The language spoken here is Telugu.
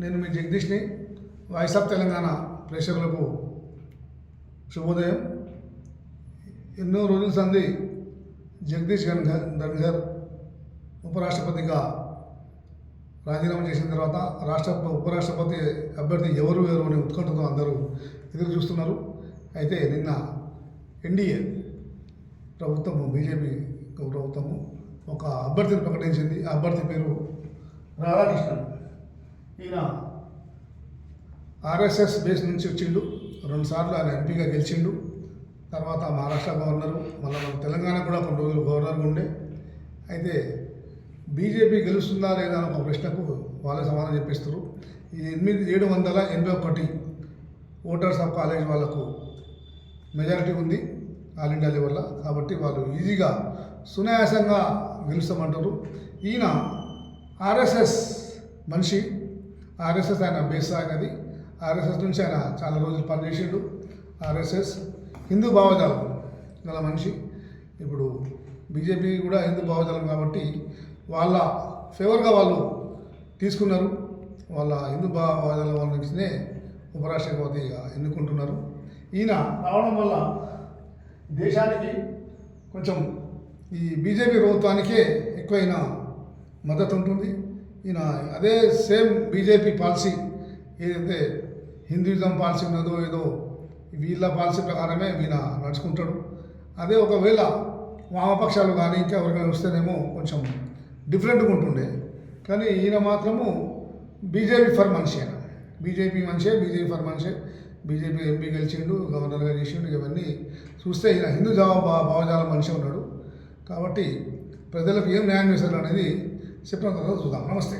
నేను మీ జగదీష్ని వాయిస్ ఆఫ్ తెలంగాణ ప్రేక్షకులకు శుభోదయం. ఎన్నో రోజుల సంది జగదీష్ ధన్గర్ ఉపరాష్ట్రపతిగా రాజీనామా చేసిన తర్వాత ఉపరాష్ట్రపతి అభ్యర్థి ఎవరు అని ఉత్కంఠతో అందరూ ఎదురు చూస్తున్నారు. అయితే నిన్న ఎన్డీఏ ప్రభుత్వము, బీజేపీ ప్రభుత్వము ఒక అభ్యర్థిని ప్రకటించింది. ఆ అభ్యర్థి పేరు రాధాకృష్ణన్. ఈయన ఆర్ఎస్ఎస్ బేస్ నుంచి వచ్చిండు. 2 సార్లు ఆయన ఎంపీగా గెలిచిండు. తర్వాత మహారాష్ట్ర గవర్నరు, మళ్ళీ మన తెలంగాణ కూడా కొన్ని రోజులు గవర్నర్గా ఉండే. అయితే బీజేపీ గెలుస్తుందా లేదా అని ఒక ప్రశ్నకు వాళ్ళే సమాధానం చెప్పిస్తారు. ఈ 781 ఓటర్స్ ఆఫ్ కాలేజ్ వాళ్ళకు మెజారిటీ ఉంది ఆల్ ఇండియా లెవెల్లో. కాబట్టి వాళ్ళు ఈజీగా సునాయాసంగా గెలుస్తామంటారు. ఈయన ఆర్ఎస్ఎస్ మనిషి, ఆర్ఎస్ఎస్ ఆయన బేస్ అయినది. ఆర్ఎస్ఎస్ నుంచి ఆయన చాలా రోజులు పనిచేసిండు. ఆర్ఎస్ఎస్ హిందూ భావజాలం గల మనిషి. ఇప్పుడు బీజేపీ కూడా హిందూ భావజాలం కాబట్టి వాళ్ళ ఫేవర్గా వాళ్ళు తీసుకున్నారు. వాళ్ళ హిందూ భావజాలం వాళ్ళ నుంచినే ఉపరాష్ట్రపతిగా ఎన్నుకుంటున్నారు. ఈయన రావడం వల్ల దేశానికి కొంచెం ఈ బీజేపీ ప్రభుత్వానికే ఎక్కువైన మద్దతు ఉంటుంది. ఈయన అదే సేమ్ బీజేపీ పాలసీ ఏదైతే హిందూయిజం పాలసీ ఉన్నదో ఏదో వీళ్ళ పాలసీ ప్రకారమే ఈయన నడుచుకుంటాడు. అదే ఒకవేళ వామపక్షాలు కానీ ఇంకా ఎవరికైనా వస్తేనేమో కొంచెం డిఫరెంట్గా ఉంటుండే. కానీ ఈయన మాత్రము బీజేపీ ఫర్ మనిషి. ఆయన బీజేపీ ఫర్ మనిషే. బీజేపీ ఎంపీ గెలిచిండు, గవర్నర్గా చేసిండు. ఇవన్నీ చూస్తే ఈయన హిందూ భావజాలం మనిషి ఉన్నాడు. కాబట్టి ప్రజలకు ఏం న్యాయం చేశారు అనేది చెప్పిన తర్వాత చూద్దాం. నమస్తే.